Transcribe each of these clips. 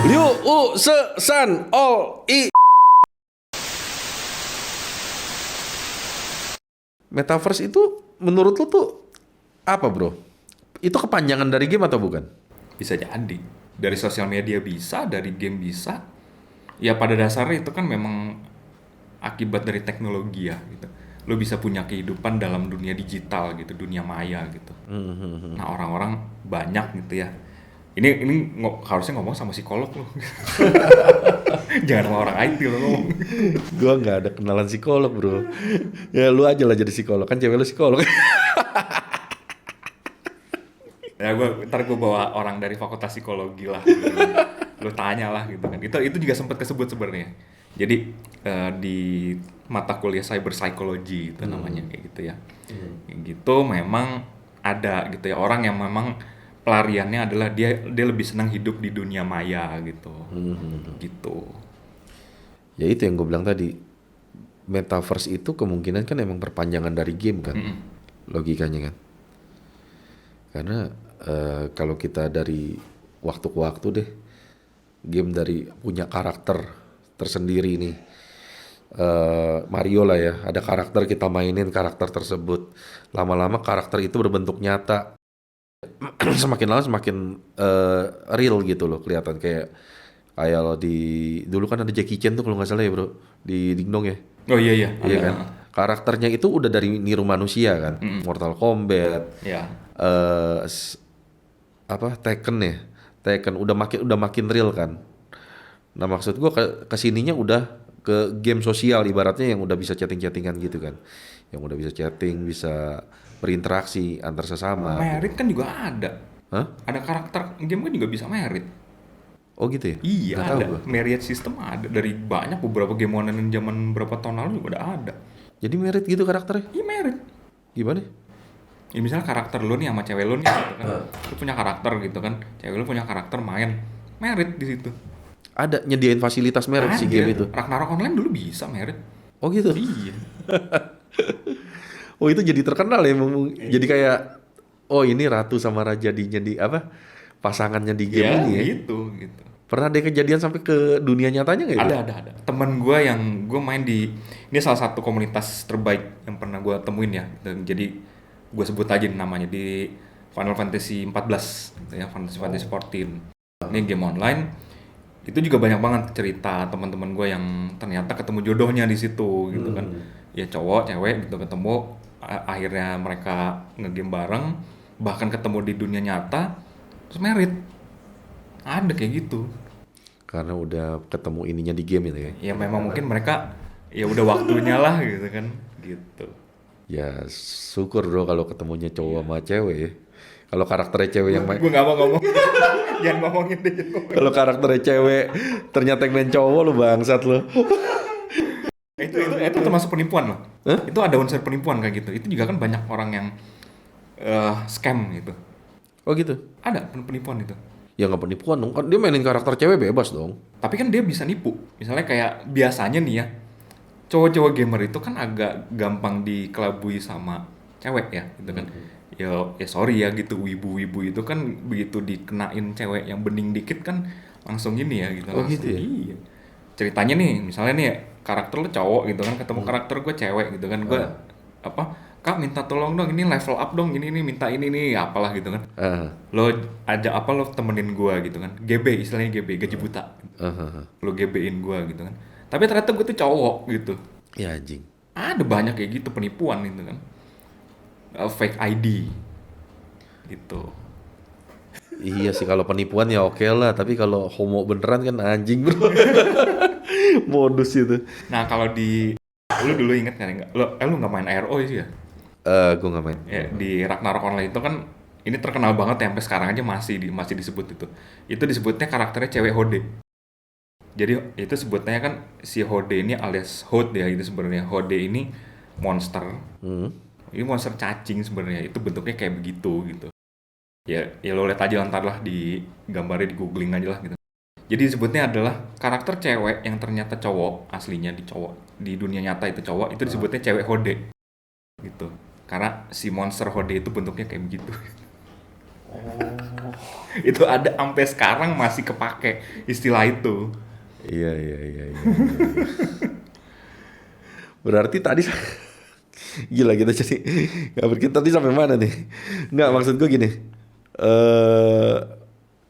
Ryu, Se, San, Ol, I. Metaverse itu menurut lu tuh apa bro? Itu kepanjangan dari game atau bukan? Bisa jadi. Dari sosial media bisa, dari game bisa. Ya pada dasarnya itu kan memang akibat dari teknologi ya gitu. Lo bisa punya kehidupan dalam dunia digital gitu, dunia maya gitu. Nah orang-orang banyak gitu ya. Ini harusnya ngomong sama psikolog lo. Jangan sama orang IT lo ngomong. Gua nggak ada kenalan psikolog bro. Ya lu aja lah jadi psikolog, kan cewek lu psikolog. Ya ntar gue bawa orang dari fakultas psikologi lah. Lo tanya lah gitu kan. Itu juga sempat kesebut sebenarnya. Jadi di mata kuliah cyber psychology itu namanya kayak gitu ya. Kayak gitu memang ada gitu ya orang yang memang pelariannya adalah dia lebih senang hidup di dunia maya gitu. Gitu. Ya itu yang gue bilang tadi. Metaverse itu kemungkinan kan emang perpanjangan dari game kan. Logikanya kan. Karena kalau kita dari waktu ke waktu deh, game dari punya karakter tersendiri nih. Mario lah ya, ada karakter kita mainin karakter tersebut. Lama-lama karakter itu berbentuk nyata. Semakin lama semakin real gitu loh, kelihatan kayak lo dulu kan ada Jackie Chan tuh kalau nggak salah ya bro, di Dingdong ya. Oh iya iya. Iya kan? Karakternya itu udah dari niru manusia kan. Mortal Kombat, Ya. Tekken ya. Tekken udah makin real kan. Nah maksud gua kesininya udah ke game sosial ibaratnya yang udah bisa chatting-chattingan gitu kan. Yang udah bisa chatting, bisa berinteraksi antar sesama. Merit kan juga ada. Hah? Ada karakter game kan juga bisa merit. Oh gitu ya? Iya Nggak tahu ada. gua. Marriage system ada dari banyak beberapa game online zaman berapa tahun lalu juga udah ada. Jadi merit gitu karakternya? Iya merit. Gimana? Ya misalnya karakter lu nih sama cewek lu nih gitu kan. Lu punya karakter gitu kan. Cewek lu punya karakter main. Merit di situ. Ada nyediain fasilitas merit si game itu? Ragnarok online dulu bisa merit. Oh gitu? Iya. Oh itu jadi terkenal ya, jadi kayak oh ini ratu sama raja pasangannya di game Ya ini ya. gitu. Pernah ada kejadian sampai ke dunia nyatanya nggak itu? Ada. Temen gue yang gue main di ini salah satu komunitas terbaik yang pernah gue temuin ya. Dan jadi gue sebut aja namanya di Final Fantasy 14 gitu ya, Fantasy 14. Ini game online. Itu juga banyak banget cerita teman-teman gue yang ternyata ketemu jodohnya di situ gitu kan. Ya cowok, cewek gitu ketemu akhirnya mereka ngegame bareng, bahkan ketemu di dunia nyata terus merit. Ada kayak gitu. Karena udah ketemu ininya di game itu ya. Ya memang mungkin mereka ya udah waktunya lah gitu kan gitu. Ya syukur bro kalau ketemunya cowok sama cewek ya. Kalau karakternya cewek yang main, Gue gak mau ngomong. Jangan ngomongin deh. kalau karakternya cewek ternyata yang main cowok lu bangsat lu. Itu termasuk penipuan loh. Itu ada unsur penipuan kayak gitu. Itu juga kan banyak orang yang scam gitu. Oh gitu? Ada penipuan itu. Ya nggak penipuan dong, kan dia mainin karakter cewek bebas dong. Tapi kan dia bisa nipu. Misalnya kayak biasanya nih ya, cowok-cowok gamer itu kan agak gampang dikelabui sama cewek ya, gitu kan. Ya sorry ya gitu, wibu-wibu itu kan begitu dikenain cewek yang bening dikit kan langsung gini ya gitu. Oh Langsung, gitu ya? iya. Ceritanya nih, misalnya nih karakter lu cowok gitu kan, ketemu karakter gue cewek gitu kan, gue Kak minta tolong dong, ini level up dong, ini minta ini nih, apalah gitu kan. Lo ajak apa lo temenin gua gitu kan. GB istilahnya GB, gaji buta. Lo GB-in gua gitu kan. Tapi ternyata gue tuh cowok gitu. Ya anjing. Ada banyak kayak gitu penipuan gitu kan. Fake ID gitu. Iya sih kalau penipuan ya oke lah, tapi kalau homo beneran kan anjing bro. Modus itu. Nah, kalau di lu dulu inget kan enggak? Lu enggak main ARO sih ya? Gue nggak main. Ya, di Ragnarok Online itu kan ini terkenal banget ya sampai sekarang aja masih disebut itu. Itu disebutnya karakternya cewek Hode. Jadi itu sebutnya kan si Hode ini alias Hode ya itu sebenarnya. Hode ini monster. Ini monster cacing sebenarnya. Itu bentuknya kayak begitu gitu. Ya lo lihat aja ntar lah di gambarnya di googling aja lah gitu. Jadi disebutnya adalah karakter cewek yang ternyata cowok aslinya di dunia nyata itu cowok itu disebutnya cewek Hode gitu. Karena si monster Hode itu bentuknya kayak begitu. Oh. Itu ada sampai sekarang masih kepake istilah itu. Iya. Berarti tadi gila kita jadi kita tadi sampai mana nih? Nggak, maksud gue gini. eh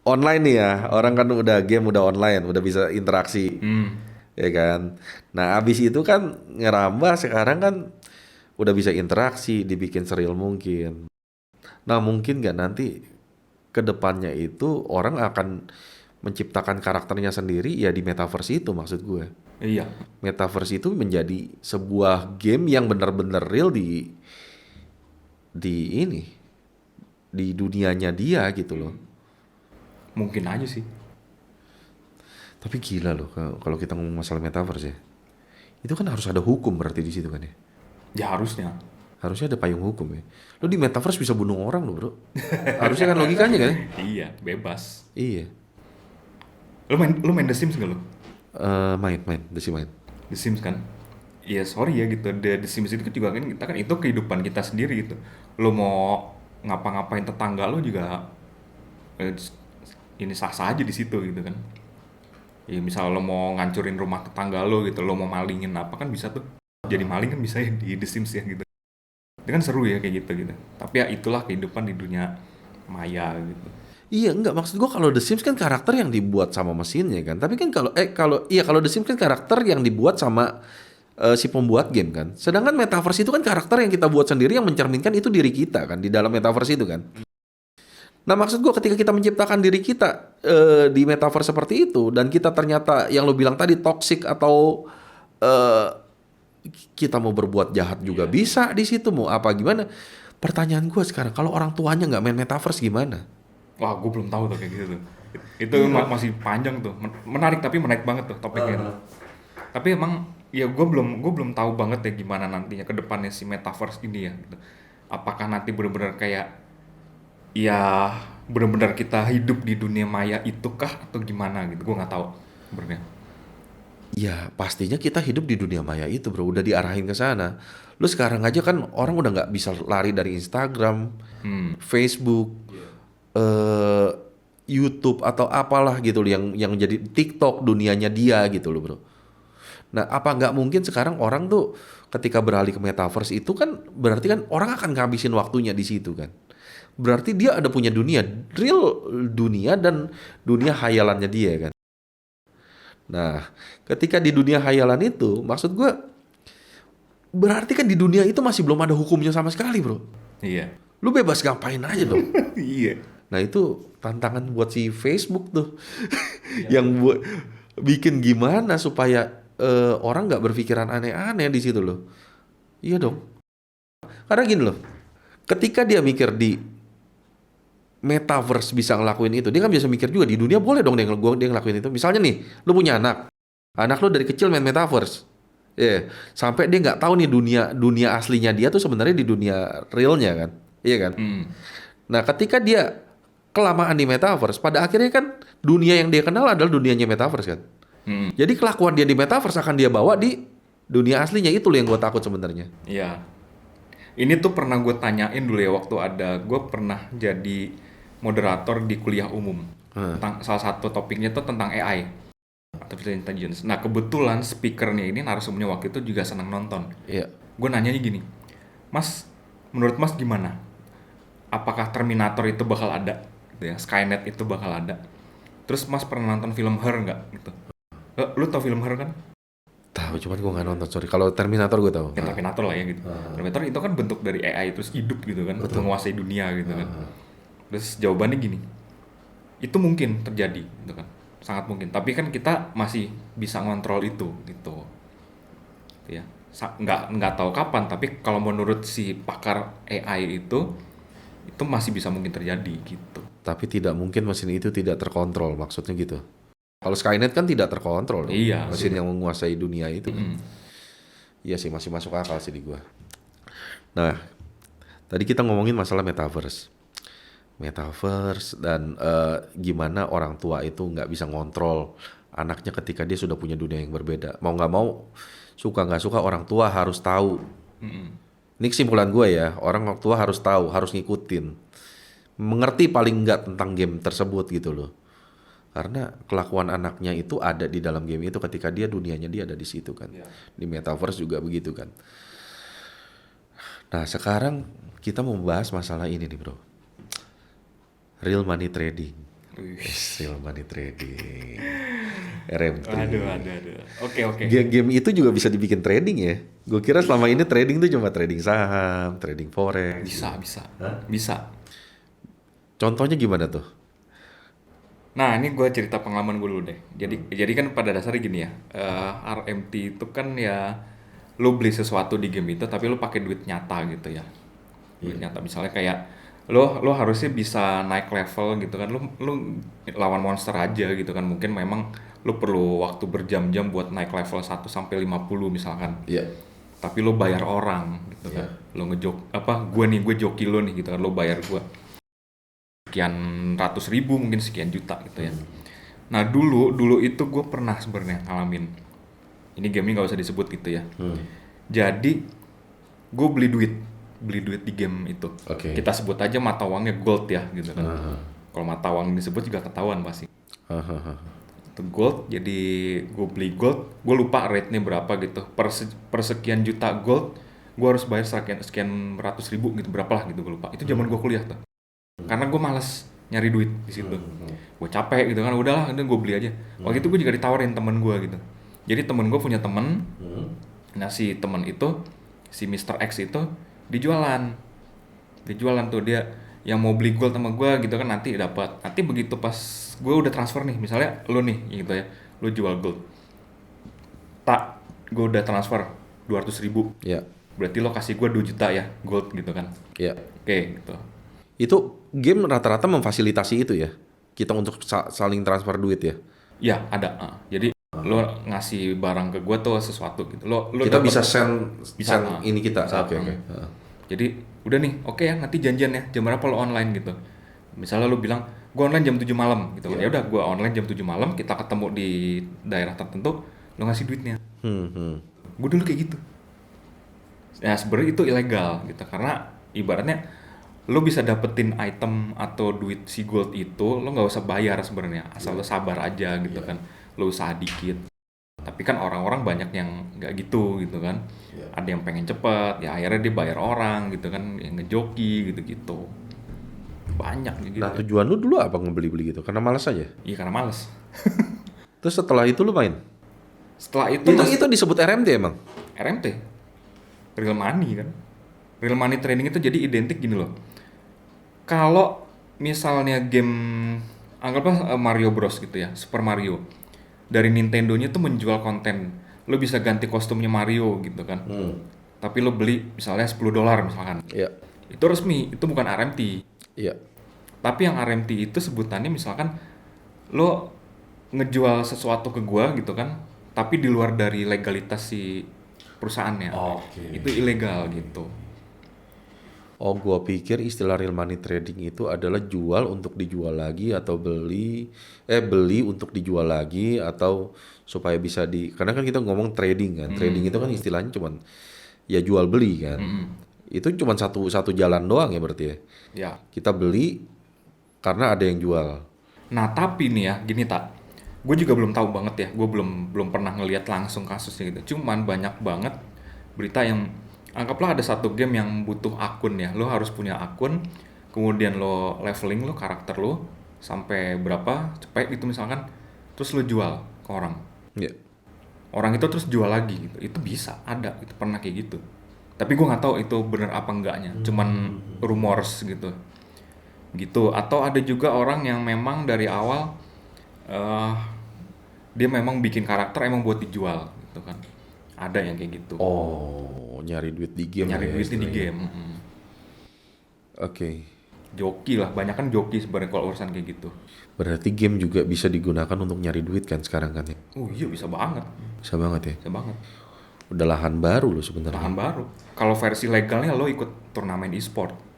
Online nih ya, orang kan udah game udah online, udah bisa interaksi, ya kan. Nah, abis itu kan ngerambah sekarang kan udah bisa interaksi, dibikin serial mungkin. Nah, mungkin nggak nanti ke depannya itu orang akan menciptakan karakternya sendiri ya di metaverse itu, maksud gue. Iya. Metaverse itu menjadi sebuah game yang benar-benar real di ini, di dunianya dia gitu loh. Mungkin aja sih. Tapi gila loh kalau kita ngomong masalah metaverse ya. Itu kan harus ada hukum berarti di situ kan ya. Ya harusnya. Harusnya ada payung hukum ya. Lo di metaverse bisa bunuh orang lo, Bro. Harusnya kan logikanya kan? Iya, bebas. Iya. Lu main The Sims gak lu? Main, main. The Sims kan? Iya sorry ya gitu. The Sims itu juga kan kita kan itu kehidupan kita sendiri gitu. Lu mau ngapa-ngapain tetangga lu juga eh, ini sah-sah aja di situ gitu kan. Ya misal lo mau ngancurin rumah tetangga lo gitu, lo mau malingin apa kan bisa tuh. Jadi maling kan bisa ya di The Sims ya gitu. Itu kan seru ya kayak gitu gitu. Tapi ya itulah kehidupan di dunia maya gitu. Iya, enggak, maksud gua kalau The Sims kan karakter yang dibuat sama mesinnya kan. Tapi kan kalau The Sims kan karakter yang dibuat sama si pembuat game kan. Sedangkan metaverse itu kan karakter yang kita buat sendiri yang mencerminkan itu diri kita kan di dalam metaverse itu kan. Nah, maksud gua ketika kita menciptakan diri kita di metaverse seperti itu dan kita ternyata yang lo bilang tadi toxic atau eh, kita mau berbuat jahat juga bisa di situ, mau apa gimana? Pertanyaan gua sekarang, kalau orang tuanya nggak main metaverse gimana? Wah, gue belum tahu tuh kayak gitu tuh. Itu masih panjang tuh. Menarik tapi menarik banget tuh topiknya. Tapi emang ya gue belum tahu banget ya gimana nantinya ke depannya si metaverse ini ya gitu. Apakah nanti benar-benar kayak ya benar-benar kita hidup di dunia maya itu kah atau gimana gitu. Gue nggak tahu sebenarnya. Ya pastinya kita hidup di dunia maya itu, bro, udah diarahin ke sana. Lu sekarang aja kan orang udah nggak bisa lari dari Instagram, Facebook, eh YouTube atau apalah gitu loh yang jadi TikTok dunianya dia gitu loh, bro. Nah, apa nggak mungkin sekarang orang tuh ketika beralih ke metaverse itu kan berarti kan orang akan ngabisin waktunya di situ kan. Berarti dia ada punya dunia, real dunia dan dunia hayalannya dia kan. Nah, ketika di dunia hayalan itu, maksud gue berarti kan di dunia itu masih belum ada hukumnya sama sekali, bro. Iya. Lu bebas ngapain aja dong. Iya. Nah, itu tantangan buat si Facebook tuh. Yang buat bikin gimana supaya orang nggak berpikiran aneh-aneh di situ loh. Iya dong. Karena gini loh, ketika dia mikir di metaverse bisa ngelakuin itu, dia kan biasa mikir juga di dunia boleh dong dia ngelakuin itu. Misalnya nih, lu punya anak lu dari kecil main metaverse, sampai dia nggak tahu nih dunia aslinya dia tuh sebenarnya di dunia realnya kan, iya kan. Nah, ketika dia kelamaan di metaverse, pada akhirnya kan dunia yang dia kenal adalah dunianya metaverse kan. Jadi kelakuan dia di metaverse akan dia bawa di dunia aslinya, itu loh yang gue takut sebenarnya. Iya. Ini tuh pernah gue tanyain dulu ya waktu gue pernah jadi moderator di kuliah umum. Tentang salah satu topiknya tuh tentang AI, Artificial Intelligence. Nah kebetulan speakernya ini narasumbernya waktu itu juga senang nonton. Iya. Gue nanyanya gini, Mas, menurut Mas gimana? Apakah Terminator itu bakal ada? Gitu ya, Skynet itu bakal ada? Terus Mas pernah nonton film Her nggak? Gitu. Lu tau film Her kan? Tahu, cuman gue nggak nonton, sorry. Kalau Terminator gue tahu. Ya, Terminator lah ya gitu. Terminator itu kan bentuk dari AI terus hidup gitu kan, menguasai dunia gitu kan. Terus jawabannya gini, itu mungkin terjadi gitu kan, sangat mungkin. Tapi kan kita masih bisa ngontrol itu gitu. Ya, nggak tahu kapan. Tapi kalau menurut si pakar AI itu masih bisa mungkin terjadi gitu. Tapi tidak mungkin mesin itu tidak terkontrol, maksudnya gitu. Kalau Skynet kan tidak terkontrol, Iya, mesin yang menguasai dunia itu. Iya sih, masih masuk akal sih di gua. Nah, tadi kita ngomongin masalah metaverse dan gimana orang tua itu nggak bisa ngontrol anaknya ketika dia sudah punya dunia yang berbeda. Mau nggak mau, suka nggak suka orang tua harus tahu. Ini kesimpulan gue ya, orang tua harus tahu, harus ngikutin. mengerti paling enggak tentang game tersebut gitu loh. Karena kelakuan anaknya itu ada di dalam game itu ketika dunianya dia ada di situ kan. Di metaverse juga begitu kan. Nah sekarang kita mau bahas masalah ini nih bro. Real money trading. Real money trading. RMT. Aduh. Oke. Game itu juga bisa dibikin trading ya. Gue kira selama ini trading tuh cuma trading saham, trading forex. Bisa. Contohnya gimana tuh? Nah, ini gue cerita pengalaman gue dulu deh. Jadi kan pada dasarnya gini ya, RMT itu kan ya lo beli sesuatu di game itu, tapi lo pakai duit nyata gitu ya. Duit nyata, misalnya kayak lo harusnya bisa naik level gitu kan. Lo lawan monster aja gitu kan. Mungkin memang lo perlu waktu berjam-jam buat naik level 1 sampai 50 misalkan. Iya. Tapi lo bayar orang gitu kan. Lo gue joki lo nih gitu kan, lo bayar gue sekian ratus ribu, mungkin sekian juta gitu ya. Nah dulu itu gue pernah sebenarnya ngalamin. Ini game-nya nggak usah disebut gitu ya. Jadi gue beli duit di game itu. Kita sebut aja mata uangnya gold ya gitu kan. Kalau mata uang disebut juga ketahuan pasti. Itu gold, jadi gue beli gold. Gue lupa rate-nya berapa gitu. Per sekian juta gold, gue harus bayar sekian ratus ribu gitu, berapa lah gitu gue lupa. Itu zaman gue kuliah tuh. Karena gue malas nyari duit di situ. Gue capek gitu kan, udahlah udah gue beli aja. Waktu itu gue juga ditawarin temen gue gitu. Jadi temen gue punya temen. Nah si temen itu, si Mr. X itu dijualan tuh, dia yang mau beli gold sama gue gitu kan, nanti dapat. Nanti begitu pas gue udah transfer nih, misalnya lu nih gitu ya, lu jual gold. Gue udah transfer 200 ribu. Berarti lo kasih gue 2 juta ya gold gitu kan. Oke gitu. Itu game rata-rata memfasilitasi itu ya, kita untuk saling transfer duit ya? Ya ada. Jadi lo ngasih barang ke gue tuh sesuatu gitu. Lo kita bisa send ini kita. Oke. Jadi udah nih, oke ya, nanti janjian ya jam berapa lo online gitu. Misalnya lo bilang gue online jam 7 malam gitu. Ya udah gue online jam 7 malam, kita ketemu di daerah tertentu, lo ngasih duitnya. Gue dulu kayak gitu. Ya sebenarnya itu ilegal gitu, karena ibaratnya lo bisa dapetin item atau duit si gold itu, lo nggak usah bayar sebenarnya, asal lo sabar aja gitu kan, lo usaha dikit. Tapi kan orang-orang banyak yang nggak gitu kan, ada yang pengen cepet, ya akhirnya dia bayar orang gitu kan, yang ngejoki gitu-gitu, banyak gitu. Nah tujuan lo dulu apa ngebeli gitu? Karena malas aja? Iya karena malas. Terus setelah itu lo main? Setelah itu disebut RMT emang? RMT, real money kan. Real money trading itu jadi identik gini loh. Kalau misalnya game, anggaplah Mario Bros gitu ya, Super Mario. Dari Nintendo-nya tuh menjual konten. Lo bisa ganti kostumnya Mario gitu kan. Tapi lo beli misalnya $10 misalkan. Itu resmi, itu bukan RMT. Tapi yang RMT itu sebutannya misalkan lo ngejual sesuatu ke gua gitu kan, tapi di luar dari legalitas si perusahaannya. Itu ilegal gitu. Oh, gua pikir istilah real money trading itu adalah jual untuk dijual lagi atau beli untuk dijual lagi, atau supaya bisa karena kan kita ngomong trading kan. Trading itu kan istilahnya cuman ya jual beli kan. Itu cuman satu jalan doang ya berarti ya. Kita beli karena ada yang jual. Nah, tapi nih ya, gini tak. Gue juga belum tahu banget ya. Gue belum pernah ngelihat langsung kasusnya gitu. Cuman banyak banget berita yang, anggaplah ada satu game yang butuh akun ya. Lo harus punya akun, kemudian lo leveling lo karakter lo sampai berapa cepet gitu misalkan, terus lo jual ke orang. Orang itu terus jual lagi gitu. Itu bisa, ada, itu pernah kayak gitu. Tapi gue nggak tahu itu bener apa enggaknya. Cuman rumors gitu. Atau ada juga orang yang memang dari awal dia memang bikin karakter emang buat dijual gitu kan. Ada yang kayak gitu. Oh, nyari duit di game. Di game. Joki lah, banyak kan joki sebenarnya kalau urusan kayak gitu. Berarti game juga bisa digunakan untuk nyari duit kan sekarang kan ya? Oh iya, bisa banget. Bisa banget ya? Bisa banget. Udah lahan baru lo sebenarnya. Lahan baru. Kalau versi legalnya lo ikut turnamen e-sport.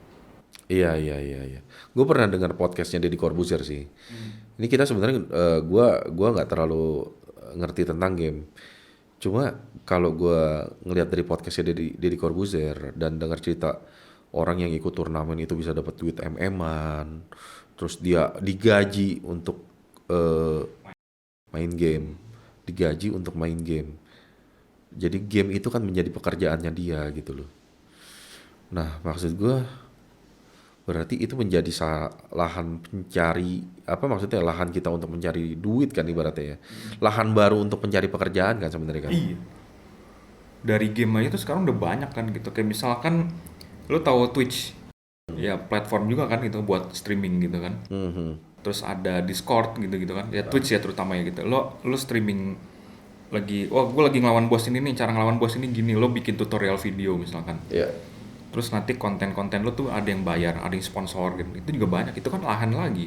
Iya. Gue pernah dengar podcastnya Deddy Corbuzier sih. Ini kita sebenarnya gue nggak terlalu ngerti tentang game. Cuma kalau gue ngelihat dari podcastnya Deddy Corbuzier dan dengar cerita orang yang ikut turnamen itu bisa dapat duit MM-an, terus dia digaji untuk eh, main game, digaji untuk main game. Jadi game itu kan menjadi pekerjaannya dia gitu loh. Nah, maksud gua berarti itu menjadi lahan pencari apa maksudnya lahan kita untuk mencari duit kan ibaratnya ya. Lahan baru untuk mencari pekerjaan kan sebenarnya kan. Iya. Dari game aja tuh sekarang udah banyak kan gitu. Kayak misalkan lu tahu Twitch, ya platform juga kan gitu buat streaming gitu kan. Mhm. Terus ada Discord gitu-gitu kan. Ya Twitch ya terutama ya gitu. Lo streaming lagi, wah gue lagi ngelawan bos ini nih, cara ngelawan bos ini gini, lo bikin tutorial video misalkan. Ya. Terus nanti konten-konten lo tuh ada yang bayar, ada yang sponsor gitu. Itu juga banyak. Itu kan lahan lagi.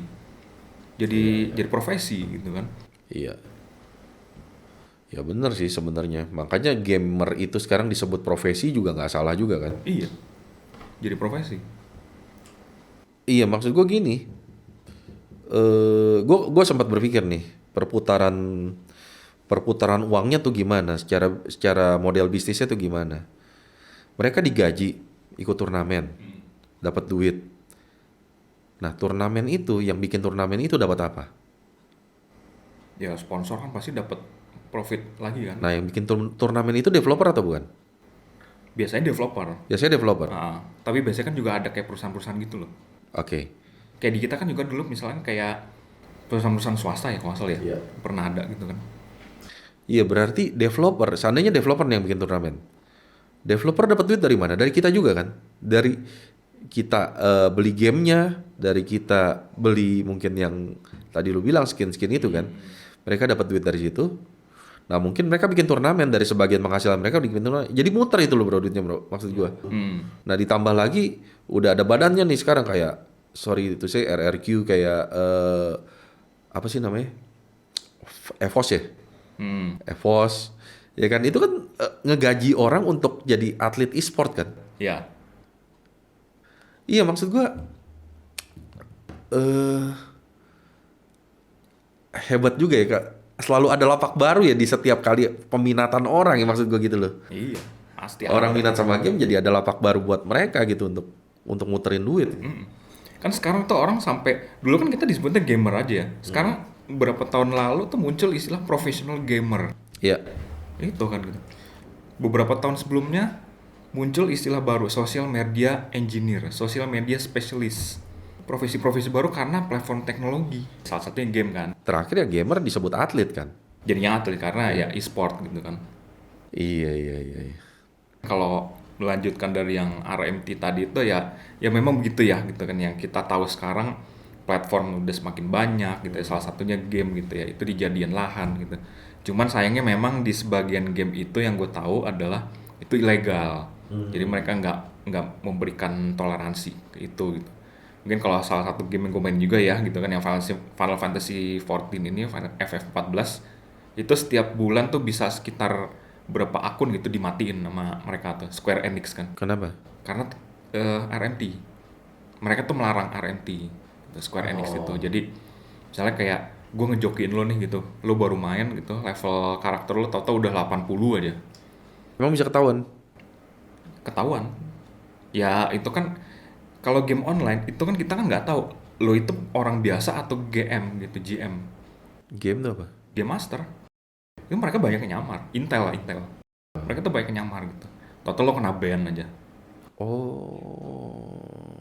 Jadi profesi gitu kan. Iya. Ya bener sih sebenarnya. Makanya gamer itu sekarang disebut profesi juga nggak salah juga kan. Iya. Jadi profesi. Iya maksud gue gini. Gue sempat berpikir nih perputaran perputaran uangnya tuh gimana secara model bisnisnya tuh gimana. Mereka digaji ikut turnamen, dapat duit. Nah turnamen itu yang bikin turnamen itu dapat apa? Ya sponsor kan pasti dapat profit lagi kan. Nah yang bikin turnamen itu developer atau bukan? Biasanya developer. Biasanya developer. Tapi biasanya kan juga ada kayak perusahaan-perusahaan gitu loh. Oke. Kayak di kita kan juga dulu misalnya kayak perusahaan-perusahaan swasta ya kalau nggak salah ya. Iya. Pernah ada gitu kan. Iya berarti developer, seandainya developer yang bikin turnamen. Developer dapat duit dari mana? Dari kita juga kan? Dari kita beli gamenya, dari kita beli mungkin yang tadi lu bilang skin-skin itu kan. Mereka dapat duit dari situ. Nah mungkin mereka bikin turnamen dari sebagian penghasilan mereka bikin turnamen. Jadi muter itu loh bro duitnya bro, maksud gua. Nah ditambah lagi udah ada badannya nih sekarang kayak sorry itu saya RRQ kayak apa sih namanya? EVOS ya? EVOS ya kan itu kan ngegaji orang untuk jadi atlet e-sport kan. Ya. Iya maksud gua eh hebat juga ya Kak. Selalu ada lapak baru ya di setiap kali peminatan orang ya maksud gua gitu loh. Iya. Pasti Orang ada. minat sama game jadi ada lapak baru buat mereka gitu untuk muterin duit. Kan sekarang tuh orang sampai dulu kan kita disebutnya gamer aja ya. Sekarang beberapa tahun lalu tuh muncul istilah professional gamer. Iya. Itu kan gitu. Beberapa tahun sebelumnya muncul istilah baru social media engineer, social media specialist. Profesi-profesi baru karena platform teknologi. Salah satunya game kan. Terakhir ya gamer disebut atlet kan. Jadinya atlet karena ya e-sport gitu kan. Iya iya iya. Iya. Kalau melanjutkan dari yang RMT tadi itu ya memang begitu ya gitu kan yang kita tahu sekarang platform udah semakin banyak gitu ya, salah satunya game gitu ya itu dijadian lahan gitu. Cuman sayangnya memang di sebagian game itu yang gue tahu adalah itu ilegal. Jadi mereka nggak memberikan toleransi ke itu gitu. Mungkin kalau salah satu game yang gue main juga ya gitu kan yang Final Fantasy 14 ini FF14 itu setiap bulan tuh bisa sekitar berapa akun gitu dimatiin sama mereka tuh Square Enix kan Kenapa? karena RMT mereka tuh melarang RMT gitu, Square Enix itu jadi misalnya kayak gue ngejokin lo nih gitu lo baru main gitu level karakter lo tau-tau udah 80 aja Emang bisa ketahuan? ketahuan ya itu kan kalau game online itu kan kita kan nggak tahu lo itu orang biasa atau GM gitu GM Game tuh apa? Game Master itu mereka banyak yang nyamar Intel lah Intel mereka tuh banyak yang nyamar gitu total lo kena ban aja Oh.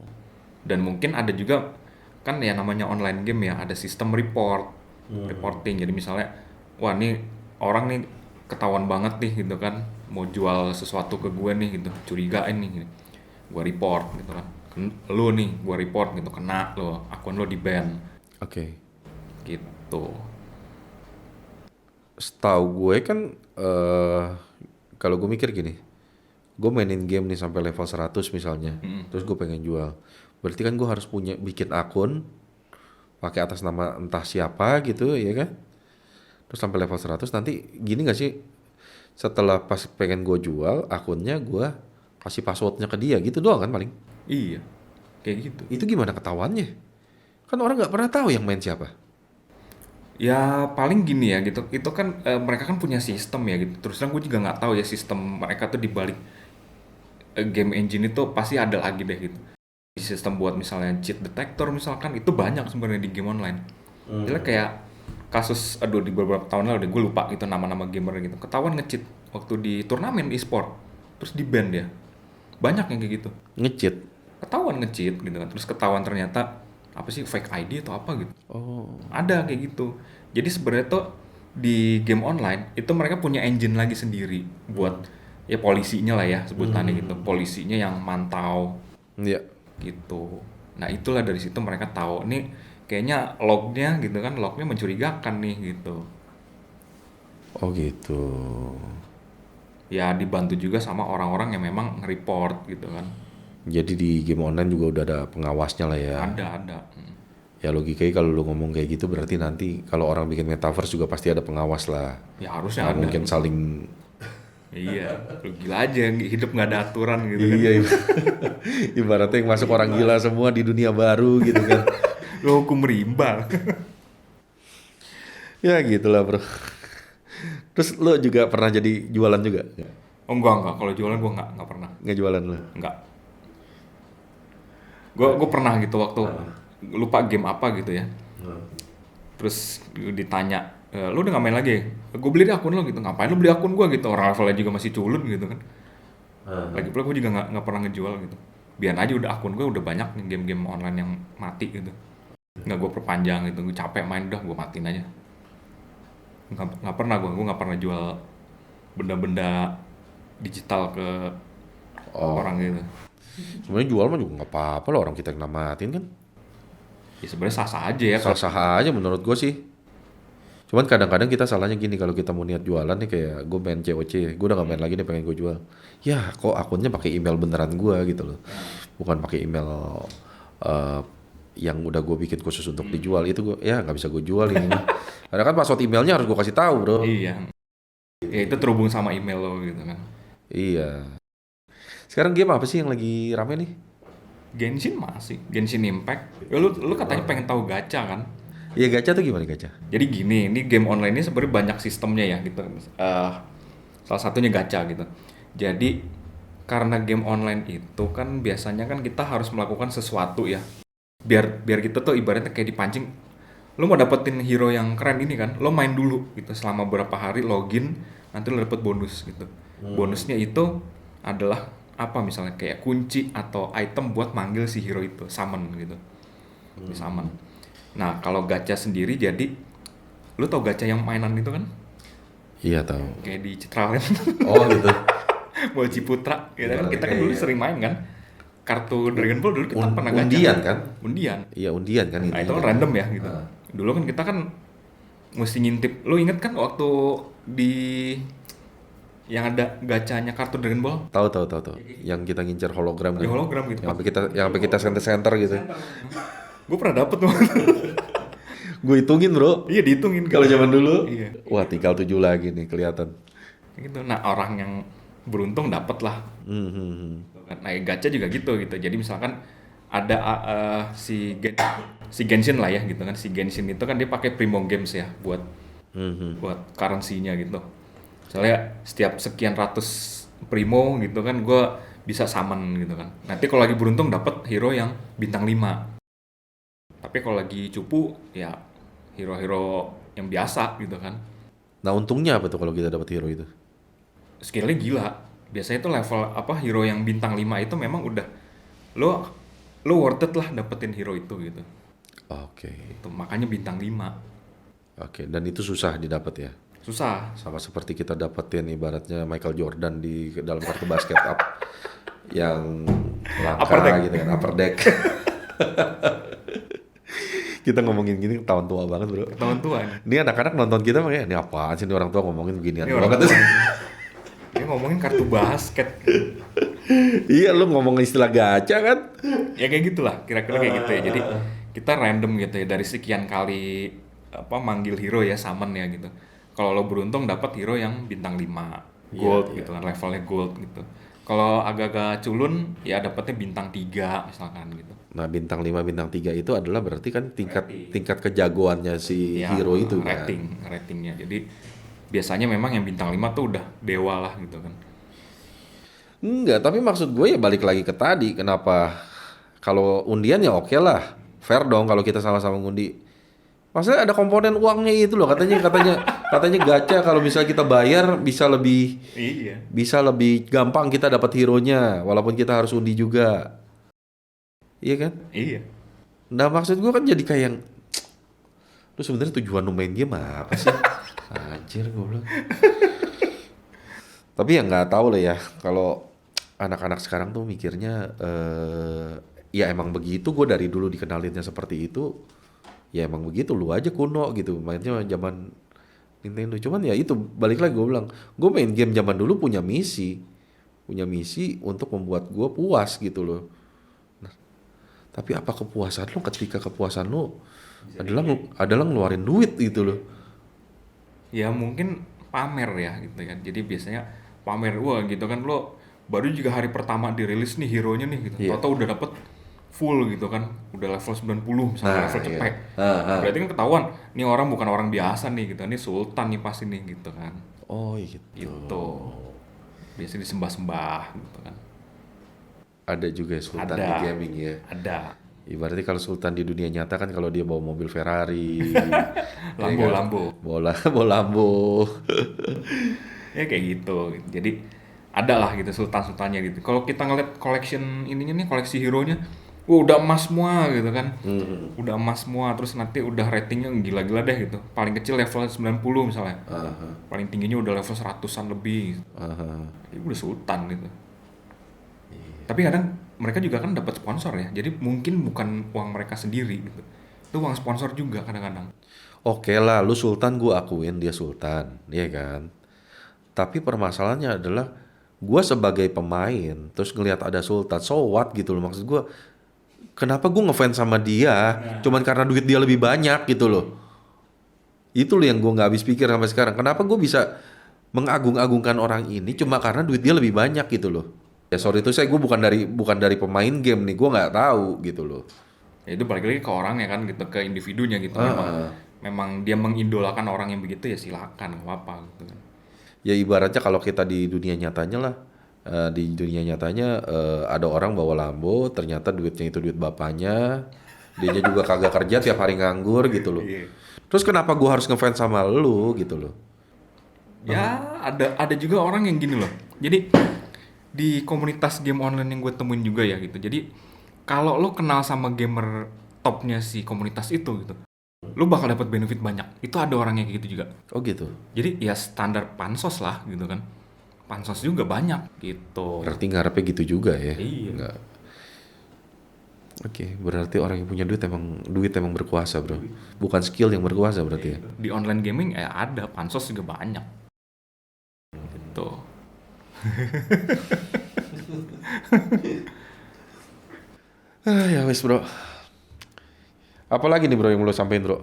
dan mungkin ada juga kan ya namanya online game ya ada sistem reporting jadi misalnya wah nih orang nih ketahuan banget nih gitu kan mau jual sesuatu ke gue nih gitu curigain nih gue report gitu kan lo nih gue report gitu kena lo akun lo di ban Oke. gitu. Setahu gue kan kalau gue mikir gini, gue mainin game nih sampai level 100 misalnya, terus gue pengen jual. Berarti kan gue harus bikin akun pakai atas nama entah siapa gitu ya kan. Terus sampai level 100 nanti gini gak sih? Setelah pas pengen gue jual akunnya gue kasih passwordnya ke dia gitu doang kan paling. Iya kayak gitu. Itu gimana ketahuannya? Kan orang nggak pernah tahu yang main siapa. Ya paling gini ya gitu. Itu kan mereka kan punya sistem ya gitu. Terus terang gue juga nggak tahu ya sistem mereka tuh dibalik game engine itu pasti ada lagi deh gitu. Sistem buat misalnya cheat detector misalkan itu banyak sebenarnya di game online. Jadi kayak kasus di beberapa tahun lalu deh gue lupa itu nama-nama gamer gitu. Ketahuan nge-cheat waktu di turnamen e-sport. Terus di-ban dia. Banyak yang kayak gitu. Nge-cheat. Ketahuan nge-cheat gitu kan. Terus ketahuan ternyata apa sih fake ID atau apa gitu. Oh. Ada kayak gitu. Jadi sebenarnya tuh di game online itu mereka punya engine lagi sendiri buat ya polisinya lah ya sebutannya gitu. Polisinya yang mantau Iya. gitu. Nah itulah dari situ mereka tahu nih kayaknya lognya gitu kan, lognya mencurigakan nih gitu. Oh gitu. Ya dibantu juga sama orang-orang yang memang nge-report gitu kan. Jadi di game online juga udah ada pengawasnya lah ya. Ada. Ya logikanya kalau lu ngomong kayak gitu berarti nanti kalau orang bikin metaverse juga pasti ada pengawas lah. Ya harusnya Nggak ada. mungkin saling. Iya, lu gila aja hidup nggak ada aturan gitu kan. Iya, ibaratnya yang masuk orang gila semua di dunia baru gitu kan. Lu hukum rimba. Ya gitulah bro. Terus lo juga pernah jadi jualan juga? Oh enggak. Kalau jualan gua nggak pernah. Nggak jualan lo? Enggak. Gua pernah gitu waktu lupa game apa gitu ya. Terus ditanya, lu udah nggak main lagi? Gue beli deh akun lo gitu. Ngapain lu beli akun gua gitu? Orang levelnya juga masih culun gitu kan. Lagi pula gue juga nggak pernah ngejual gitu. Biar aja udah akun gue udah banyak nih game-game online yang mati gitu. Nggak gue perpanjang gitu. Gue capek main dah, gue matiin aja. Nggak pernah gue nggak pernah jual benda-benda digital ke orang gitu. Sebenarnya jual mah juga nggak apa-apa lah, orang kita yang namatin kan. Ya sebenarnya sah-sah aja ya. Sah-sah aja menurut gue sih. Cuman kadang-kadang kita salahnya gini, kalau kita mau niat jualan nih, kayak gue main COC, gue udah gak main lagi nih, pengen gue jual. Ya kok akunnya pakai email beneran gue gitu loh, bukan pakai email yang udah gue bikin khusus untuk dijual. Itu gue ya nggak bisa gue jual ini. Karena kan password emailnya harus gue kasih tahu bro. Iya. Ya itu terhubung sama email lo gitu kan. Iya. Sekarang game apa sih yang lagi rame nih? Genshin masih, Genshin Impact. Ya, lu katanya pengen tahu gacha kan? Iya, gacha tuh gimana gacha? Jadi gini, ini game online ini sebenarnya banyak sistemnya ya gitu. Salah satunya gacha gitu. Jadi karena game online itu kan biasanya kan kita harus melakukan sesuatu ya. Biar kita tuh ibaratnya kayak dipancing. Lo mau dapetin hero yang keren ini kan, lo main dulu gitu selama beberapa hari, login, nanti lo dapet bonus gitu. Bonusnya itu adalah apa misalnya kayak kunci atau item buat manggil si hero itu, summon gitu. Di summon. Nah, kalau gacha sendiri jadi lu tau gacha yang mainan itu kan? Iya tahu. Kayak di Citra kan. Oh gitu. Buat Ciputra. Kita kan dulu sering main kan. Kartu Dragon Ball dulu kita pernah gacha. Undian kan? Undian. Iya undian kan Nah, itu kan random ya gitu. Dulu kan kita kan mesti ngintip. Lu inget kan waktu di yang ada gacanya kartu Dragon Ball? Tahu. Yang kita ngincer hologram kan? Yang hologram gitu. Yang sampai kita center gitu. Gue pernah dapet tuh. Gue hitungin bro. Iya dihitungin. Kalau zaman dulu. Iya. Wah tinggal 7 lagi nih kelihatan. Gitu. Nah orang yang beruntung dapet lah. Nah gacha juga gitu. Jadi misalkan ada si Genshin lah ya gitu kan. Si Genshin itu kan dia pakai Primo Games ya buat currency-nya gitu. Soalnya setiap sekian ratus Primo gitu kan gue bisa summon gitu kan. Nanti kalau lagi beruntung dapet hero yang bintang 5. Tapi kalau lagi cupu ya hero-hero yang biasa gitu kan. Nah untungnya apa tuh kalau kita dapat hero itu? Skillnya gila. Biasanya itu level hero yang bintang 5 itu memang udah lo worth it lah dapetin hero itu gitu. Oke. Itu makanya bintang 5. Oke, dan itu susah didapat ya? Susah. Sama seperti kita dapetin ibaratnya Michael Jordan di dalam kartu basket yang langka gitu kan, upper deck. Kita ngomongin gini ketahuan tua banget bro. Ketahuan tua. Ini anak-anak nonton kita makanya ini apaan sih ini orang tua ngomongin beginian banget. Dia ngomongin kartu basket. Iya lu ngomongin istilah gacha kan? Ya kayak gitulah, kira-kira kayak gitu ya. Jadi kita random gitu ya dari sekian kali manggil hero ya, summon ya gitu. Kalau lo beruntung dapat hero yang bintang 5 gold gitu kan, levelnya gold gitu. Kalau agak-agak culun ya dapatnya bintang 3 misalkan gitu. Nah bintang 5 bintang 3 itu adalah berarti kan tingkat kejagoannya si ya, hero itu kan. Ratingnya. Jadi biasanya memang yang bintang 5 tuh udah dewa lah gitu kan. Enggak, tapi maksud gue ya balik lagi ke tadi, kenapa kalau undian ya oke lah, fair dong kalau kita sama-sama ngundi. Maksudnya ada komponen uangnya itu loh, katanya gacha kalau misalnya kita bayar Iya. bisa lebih gampang kita dapat hero-nya, walaupun kita harus undi juga, iya kan? Iya. Nah maksud gue kan jadi kayak yang, lu sebenarnya tujuan lu main game apa sih? Anjir gue bilang. Tapi ya nggak tahu lah ya, kalau anak-anak sekarang tuh mikirnya ya emang begitu, gue dari dulu dikenalinnya seperti itu, ya emang begitu, lu aja kuno gitu, mainnya zaman Nintendo. Cuman ya itu balik lagi gue bilang, gue main game zaman dulu punya misi untuk membuat gue puas gitu loh. Tapi apa kepuasan lu ketika kepuasan lu adalah ngeluarin duit gitu loh. Ya mungkin pamer ya gitu kan. Jadi biasanya pamer wah gitu kan, lo baru juga hari pertama dirilis nih hero-nya nih gitu. Iya. Tahu udah dapet full gitu kan. Udah level 90 misalnya, Nah, level iya. cepet. Berarti kan ketahuan nih orang bukan orang biasa nih gitu. Ini sultan nih pasti nih gitu kan. Oh gitu. Gitu. Biasa disembah-sembah gitu kan. Ada juga sultan Ada. di gaming ya. Ada. Ibaratnya kalau sultan di dunia nyata kan kalau dia bawa mobil Ferrari, ya kan? Lambo-lambo. Bawa Lambo. Ya kayak gitu. Jadi ada lah gitu sultan-sultannya gitu. Kalau kita ngeliat collection ininya nih, koleksi hero-nya, wah udah emas semua gitu kan. Udah emas semua, terus nanti udah ratingnya gila-gila deh gitu. Paling kecil level 90 misalnya. Paling tingginya udah level 100-an lebih. Aha. Ya udah sultan gitu. Tapi kadang mereka juga kan dapat sponsor ya. Jadi mungkin bukan uang mereka sendiri gitu. Itu uang sponsor juga kadang-kadang. Oke lah, lu sultan, gue akuin dia sultan, iya kan? Tapi permasalahannya adalah gue sebagai pemain terus ngelihat ada sultan, so what gitu loh, maksud gue. Kenapa gue ngefans sama dia? Cuman karena duit dia lebih banyak gitu loh. Itu loh yang gue nggak habis pikir sampai sekarang. Kenapa gue bisa mengagung-agungkan orang ini cuma karena duit dia lebih banyak gitu loh. Ya sorry itu saya gue bukan dari pemain game nih, gue nggak tahu gitu loh. Ya itu balik lagi ke orangnya kan gitu, ke individunya gitu. Memang dia mengidolakan orang yang begitu ya silakan, nggak apa-apa gitu kan. Ya ibaratnya kalau kita di dunia nyatanya lah, di dunia nyatanya ada orang bawa Lambo, ternyata duitnya itu duit bapaknya, dianya juga kagak kerja tiap hari nganggur gitu loh. Iya. Terus kenapa gue harus ngefans sama lu gitu loh? Ya ada juga orang yang gini loh. Jadi di komunitas game online yang gue temuin juga ya gitu. Jadi kalau lo kenal sama gamer topnya si komunitas itu gitu, lo bakal dapat benefit banyak. Itu ada orang yang kayak gitu juga. Oh gitu. Jadi ya standar pansos lah gitu kan. Pansos juga banyak gitu. Berarti ngarepnya gitu juga ya? Iya. Nggak. Oke, berarti orang yang punya duit emang berkuasa bro. Bukan skill yang berkuasa berarti ya. Di online gaming ada pansos juga banyak. Gitu. Ya wes bro. Apalagi nih bro yang lo sampein bro?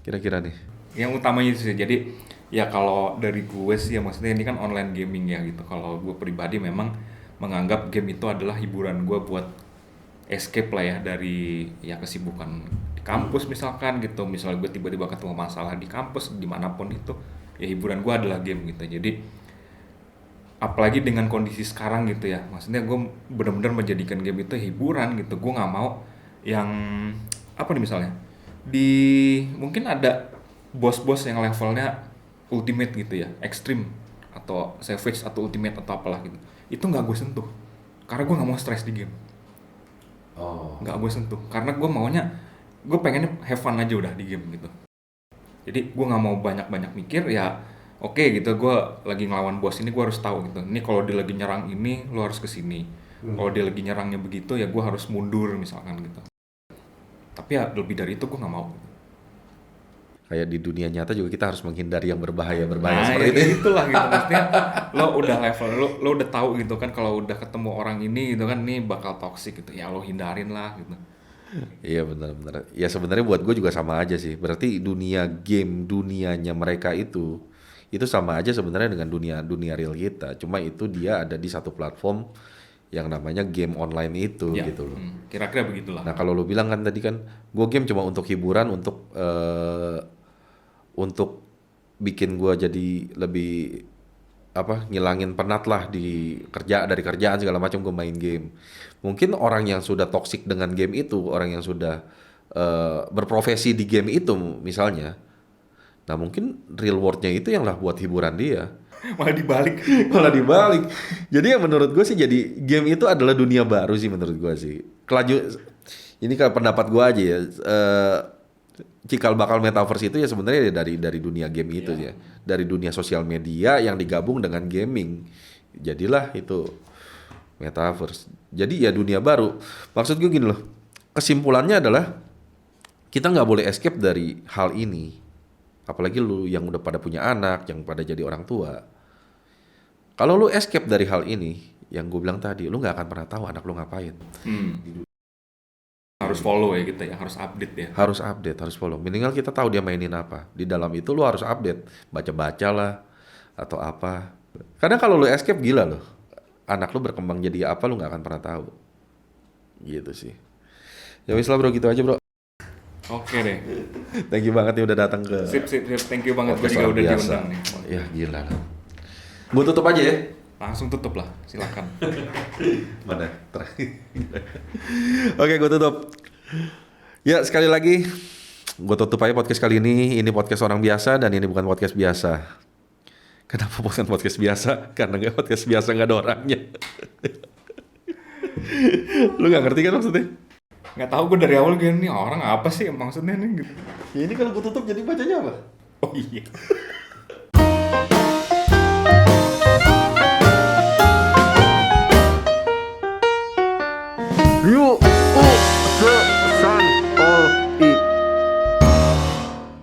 Kira-kira nih. Yang utamanya itu sih, jadi ya kalau dari gue sih ya maksudnya ini kan online gaming ya gitu. Kalau gue pribadi memang menganggap game itu adalah hiburan gue buat escape lah ya dari ya kesibukan di kampus misalkan gitu. Misalnya gue tiba-tiba ketemu masalah di kampus dimanapun itu, ya hiburan gue adalah game gitu. Jadi apalagi dengan kondisi sekarang gitu ya, maksudnya gue benar-benar menjadikan game itu hiburan gitu. Gue nggak mau yang apa nih misalnya di mungkin ada bos-bos yang levelnya ultimate gitu ya, ekstrim atau savage atau ultimate atau apalah gitu, itu nggak gue sentuh karena gue nggak mau stres di game. Oh. Nggak gue sentuh karena gue pengennya have fun aja udah di game gitu. Jadi gue nggak mau banyak-banyak mikir ya. Oke gitu, gue lagi ngelawan bos ini gue harus tahu gitu, ini kalau dia lagi nyerang ini lo harus kesini, kalau dia lagi nyerangnya begitu ya gue harus mundur misalkan gitu. Tapi ya lebih dari itu gue nggak mau. Kayak di dunia nyata juga kita harus menghindari yang berbahaya Nah, seperti ya itu. itulah gitu maksudnya, lo udah level, lo udah tahu gitu kan kalau udah ketemu orang ini gitu kan, ini bakal toxic gitu ya, lo hindarin lah gitu. Iya benar-benar. Ya sebenarnya buat gue juga sama aja sih. Berarti dunia game, dunianya mereka itu sama aja sebenarnya dengan dunia real kita. Cuma itu dia ada di satu platform yang namanya game online itu Ya, gitu loh. kira-kira begitulah. Nah kalau lo bilang kan tadi kan, gue game cuma untuk hiburan, untuk bikin gue jadi lebih ngilangin penat lah dari kerjaan segala macam gue main game. Mungkin orang yang sudah toksik dengan game itu, orang yang sudah berprofesi di game itu misalnya, nah mungkin real world-nya itu yang lah buat hiburan dia. Malah dibalik. Malah dibalik. Jadi ya menurut gue sih jadi game itu adalah dunia baru sih menurut gue sih. Ini kalau pendapat gue aja ya. Cikal bakal metaverse itu ya sebenarnya dari dunia game itu ya. Dari dunia sosial media yang digabung dengan gaming. Jadilah itu metaverse. Jadi ya dunia baru. Maksud gue gini loh. Kesimpulannya adalah kita nggak boleh escape dari hal ini. Apalagi lu yang udah pada punya anak, yang pada jadi orang tua. Kalau lu escape dari hal ini, yang gue bilang tadi, lu nggak akan pernah tahu anak lu ngapain. Harus follow ya kita ya, harus update ya. Harus update, harus follow. Minimal kita tahu dia mainin apa. Di dalam itu lu harus update, baca-baca lah atau apa. Karena kalau lu escape gila loh. Anak lu berkembang jadi apa lu nggak akan pernah tahu. Gitu sih. Ya wis lah bro, gitu aja bro. Oke deh. Thank you banget nih udah datang ke Sip. Thank you banget, gue podcast juga orang udah biasa. diundang nih. Ya gila lah. Gue tutup aja ya. Langsung tutup lah, silakan. Mana? Oke, gue tutup. Ya, sekali lagi gue tutup aja podcast kali ini. Ini podcast orang biasa dan ini bukan podcast biasa. Kenapa bukan podcast biasa? Karena nggak podcast biasa nggak ada orangnya. Lu nggak ngerti kan maksudnya? Nggak tahu gue dari awal gini, orang apa sih maksudnya nih gitu. Ya ini kalau gue tutup jadi bacanya apa? Oh iya.